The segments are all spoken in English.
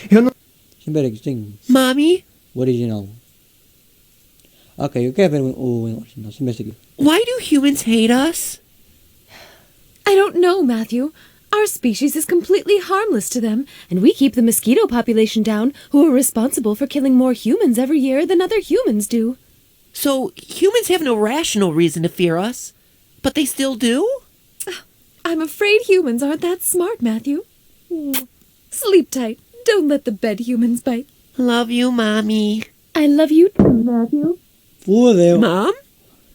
Eu não... Espera que tem Mommy, o original. Ok, eu quero ver o original. Espera aqui. why do humans hate us? I don't know, Matthew. Our species is completely harmless to them, and we keep the mosquito population down, who are responsible for killing more humans every year than other humans do. So humans have no rational reason to fear us, but they still do? I'm afraid humans aren't that smart, Matthew. Sleep tight. Don't let the bed humans bite. Love you, Mommy. I love you too, Matthew. Fudeu. Mom?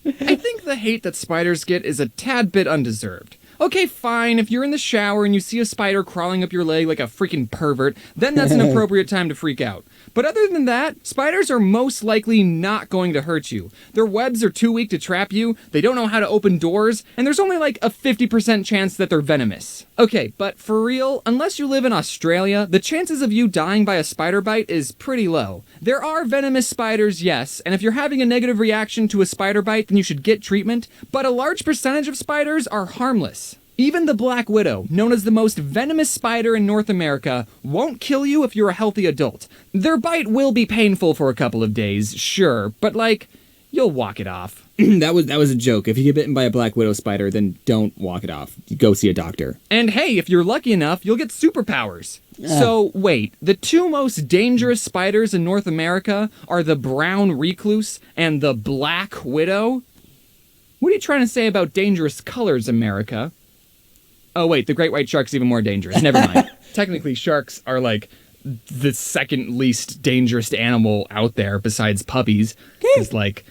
I think the hate that spiders get is a tad bit undeserved. Okay, fine, if you're in the shower and you see a spider crawling up your leg like a freaking pervert, then that's an appropriate time to freak out. But other than that, spiders are most likely not going to hurt you. Their webs are too weak to trap you, they don't know how to open doors, and there's only like a 50% chance that they're venomous. Okay, but for real, unless you live in Australia, the chances of you dying by a spider bite is pretty low. There are venomous spiders, yes, and if you're having a negative reaction to a spider bite, then you should get treatment, but a large percentage of spiders are harmless. Even the black widow, known as the most venomous spider in North America, won't kill you if you're a healthy adult. Their bite will be painful for a couple of days, sure, but like, you'll walk it off. that was a joke. If you get bitten by a black widow spider, then don't walk it off. Go see a doctor. And hey, if you're lucky enough, you'll get superpowers. So, wait, the two most dangerous spiders in North America are the brown recluse and the black widow? What are you trying to say about dangerous colors, America? Oh wait, the great white shark's even more dangerous. Never mind. Technically, sharks are like the second least dangerous animal out there besides puppies. Because like,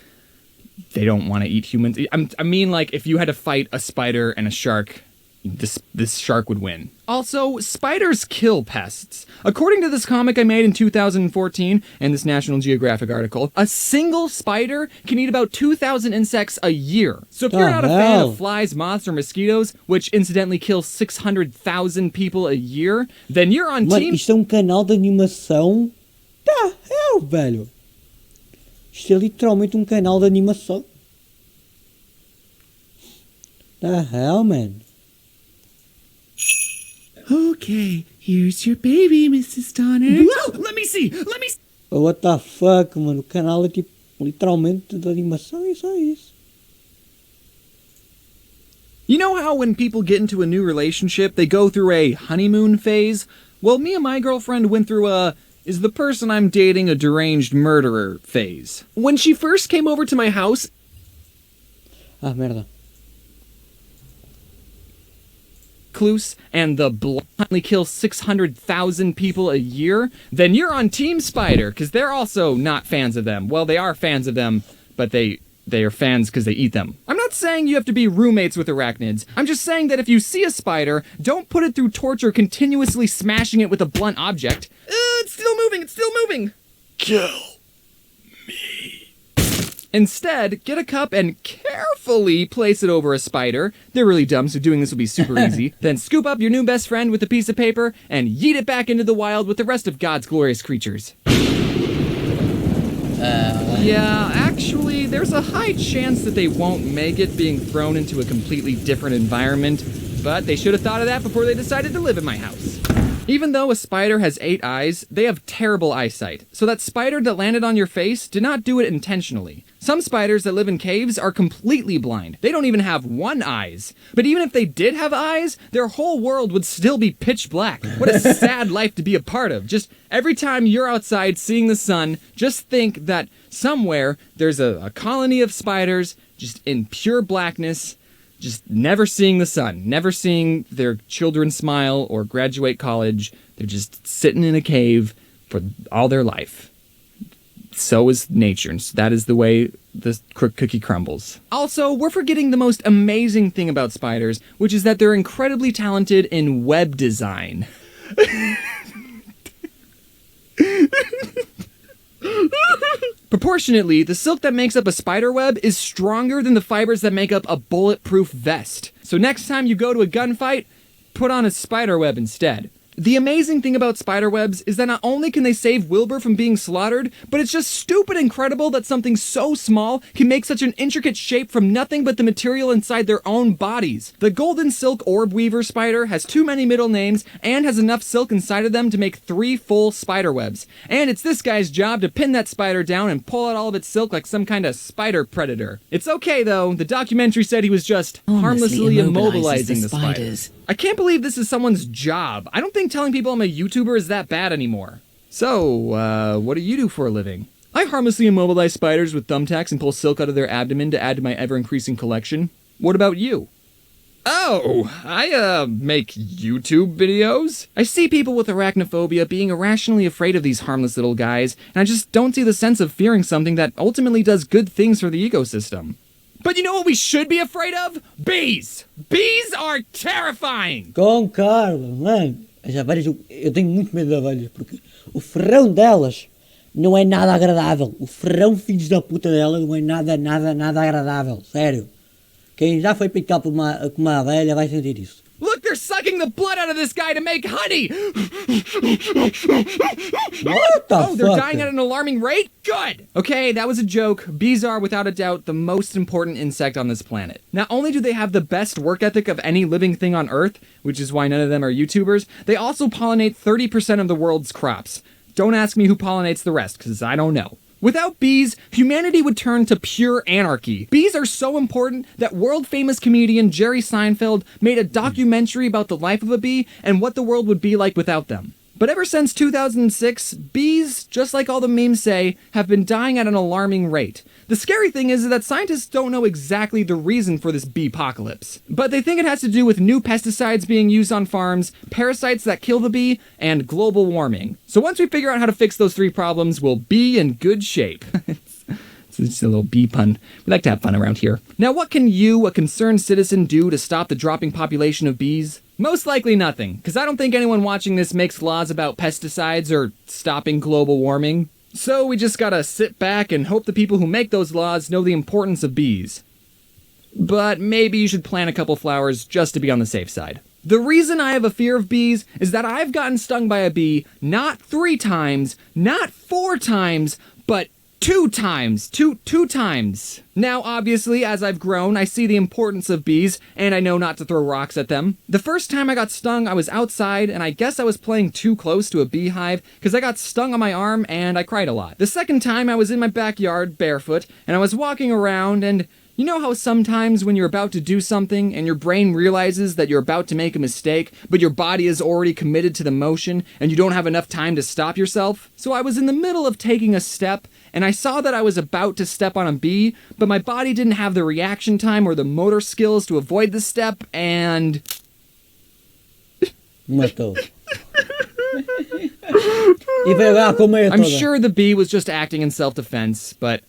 they don't want to eat humans. I mean, like, if you had to fight a spider and a shark, this shark would win. Also, spiders kill pests. According to this comic I made in 2014 and this National Geographic article, a single spider can eat about 2,000 insects a year. So if you're not a fan of flies, moths, or mosquitoes, which incidentally kill 600,000 people a year, then you're on Mano, team... isto é canal de animação. Velho. Isto é literalmente canal de animação. The hell, man? Okay, here's your baby, Mrs. Donner. Whoa, let me see! What the fuck, mano? O canal é tipo literalmente de animação e só isso. You know how when people get into a new relationship, they go through a honeymoon phase? Well, me and my girlfriend went through a is the person I'm dating a deranged murderer phase. When she first came over to my house... Ah, merda. Recluse and the bluntly kill 600,000 people a year, then you're on Team Spider, because they're also not fans of them. Well, they are fans of them, but they are fans because they eat them. I'm not saying you have to be roommates with arachnids. I'm just saying that if you see a spider, don't put it through torture continuously smashing it with a blunt object. It's still moving! Kill me. Instead, get a cup and carefully place it over a spider. They're really dumb, so doing this will be super easy. Then scoop up your new best friend with a piece of paper and yeet it back into the wild with the rest of God's glorious creatures. Yeah, actually, there's a high chance that they won't make it being thrown into a completely different environment, but they should have thought of that before they decided to live in my house. Even though a spider has 8 eyes, they have terrible eyesight, so that spider that landed on your face did not do it intentionally. Some spiders that live in caves are completely blind. They don't even have 1 eye. But even if they did have eyes, their whole world would still be pitch black. What a sad life to be a part of. Just every time you're outside seeing the sun, just think that somewhere there's a colony of spiders just in pure blackness, just never seeing the sun, never seeing their children smile or graduate college. They're just sitting in a cave for all their life. So is nature, and that is the way the cookie crumbles. Also, we're forgetting the most amazing thing about spiders, which is that they're incredibly talented in web design. Proportionately, the silk that makes up a spider web is stronger than the fibers that make up a bulletproof vest. So next time you go to a gunfight, put on a spider web instead. The amazing thing about spiderwebs is that not only can they save Wilbur from being slaughtered, but it's just stupid incredible that something so small can make such an intricate shape from nothing but the material inside their own bodies. The golden silk orb weaver spider has too many middle names and has enough silk inside of them to make 3 full spiderwebs. And it's this guy's job to pin that spider down and pull out all of its silk like some kind of spider predator. It's okay though, the documentary said he was just harmlessly immobilizing the spiders. I can't believe this is someone's job. I don't think telling people I'm a YouTuber is that bad anymore. So, what do you do for a living? I harmlessly immobilize spiders with thumbtacks and pull silk out of their abdomen to add to my ever-increasing collection. What about you? Oh, I, make YouTube videos? I see people with arachnophobia being irrationally afraid of these harmless little guys, and I just don't see the sense of fearing something that ultimately does good things for the ecosystem. But you know what we should be afraid of? Bees! Bees are terrifying! Concordo, mano. As abelhas, eu tenho muito medo de abelhas, porque o ferrão delas não é nada agradável. O ferrão, filhos da puta delas, não é nada agradável. Sério. Quem já foi picado por uma abelha vai sentir isso. Look, they're sucking the blood out of this guy to make honey! What the Oh, they're fuck? dying at an alarming rate? Good! Okay, that was a joke. Bees are, without a doubt, the most important insect on this planet. Not only do they have the best work ethic of any living thing on Earth, which is why none of them are YouTubers, they also pollinate 30% of the world's crops. Don't ask me who pollinates the rest, because I don't know. Without bees, humanity would turn to pure anarchy. Bees are so important that world-famous comedian Jerry Seinfeld made a documentary about the life of a bee and what the world would be like without them. But ever since 2006, bees, just like all the memes say, have been dying at an alarming rate. The scary thing is that scientists don't know exactly the reason for this bee-pocalypse. But they think it has to do with new pesticides being used on farms, parasites that kill the bee, and global warming. So once we figure out how to fix those 3 problems, we'll be in good shape. It's just a little bee pun. We like to have fun around here. Now what can you, a concerned citizen, do to stop the dropping population of bees? Most likely nothing, because I don't think anyone watching this makes laws about pesticides or stopping global warming. So we just gotta sit back and hope the people who make those laws know the importance of bees. But maybe you should plant a couple flowers just to be on the safe side. The reason I have a fear of bees is that I've gotten stung by a bee not 3 times, not 4 times, but 2 times. Two times. Now, obviously, as I've grown, I see the importance of bees, and I know not to throw rocks at them. The first time I got stung, I was outside, and I guess I was playing too close to a beehive, because I got stung on my arm, and I cried a lot. The second time, I was in my backyard, barefoot, and I was walking around, and you know how sometimes when you're about to do something, and your brain realizes that you're about to make a mistake, but your body is already committed to the motion, and you don't have enough time to stop yourself? So I was in the middle of taking a step, and I saw that I was about to step on a bee, but my body didn't have the reaction time or the motor skills to avoid the step, and Matou. E veio lá com meia I'm toda. sure the bee was just acting in self-defense, but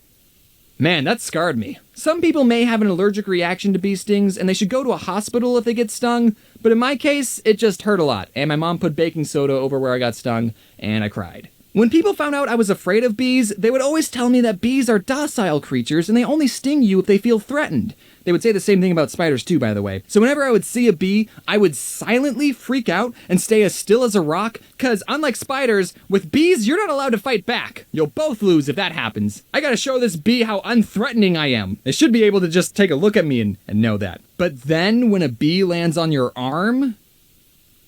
man, that scarred me. Some people may have an allergic reaction to bee stings, and they should go to a hospital if they get stung, but in my case, it just hurt a lot, and my mom put baking soda over where I got stung, and I cried. When people found out I was afraid of bees, they would always tell me that bees are docile creatures and they only sting you if they feel threatened. They would say the same thing about spiders too, by the way. So whenever I would see a bee, I would silently freak out and stay as still as a rock, cause unlike spiders, with bees, you're not allowed to fight back. You'll both lose if that happens. I gotta show this bee how unthreatening I am. They should be able to just take a look at me and know that. But then when a bee lands on your arm,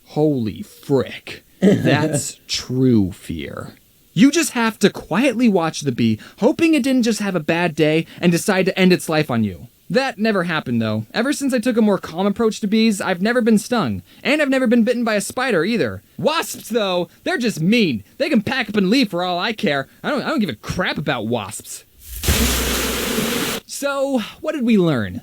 holy frick. That's true fear. You just have to quietly watch the bee, hoping it didn't just have a bad day and decide to end its life on you. That never happened though. Ever since I took a more calm approach to bees, I've never been stung. And I've never been bitten by a spider either. Wasps though, they're just mean. They can pack up and leave for all I care. I don't give a crap about wasps. So, what did we learn?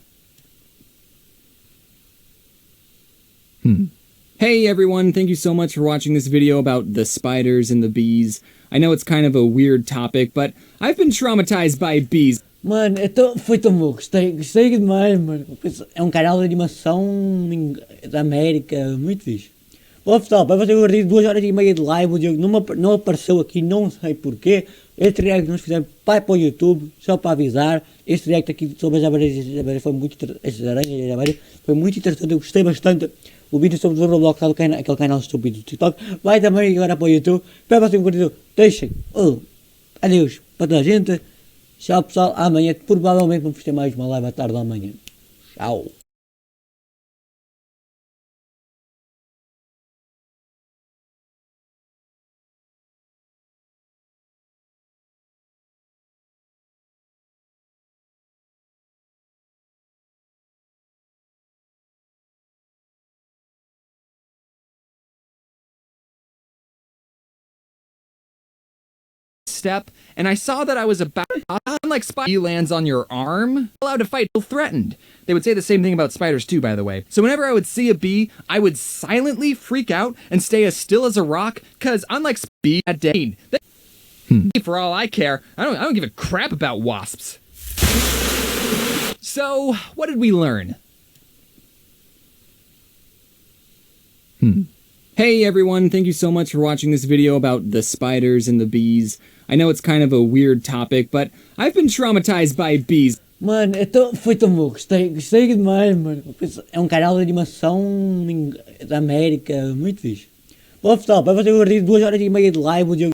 Hey everyone, thank you so much for watching this video about the spiders and the bees. I know it's kind of a weird topic, but I've been traumatized by bees. Mano, foi tão bom, gostei demais, mano. É canal de animação da América, muito fixe. Bom pessoal, para fazer um vídeo de 2h30 de live, o Diogo não apareceu aqui, não sei porquê. Este react que nós fizemos vai para o YouTube, só para avisar. Este react aqui sobre as abelhas foi muito interessante, eu gostei bastante. o vídeo sobre o Roblox, aquele canal estúpido do TikTok, vai também agora para o YouTube. Para o próximo conteúdo, deixem adeus para toda a gente. Tchau pessoal, amanhã provavelmente vamos ter mais uma live à tarde ou amanhã. Tchau. Step, and I saw that I was about, unlike spider lands on your arm, allowed to fight, threatened. They would say the same thing about spiders too, by the way. So whenever I would see a bee, I would silently freak out and stay as still as a rock, cause unlike bee at day, for all I care, I don't give a crap about wasps. So what did we learn? Hey everyone, thank you so much for watching this video about the spiders and the bees. I know it's kind of a weird topic, but I've been traumatized by bees. Mano, foi tão bom, gostei demais, mano. É um canal de animação da América, muito fixe. Bom pessoal, para vocês eu 2 horas e meia de live, o Diogo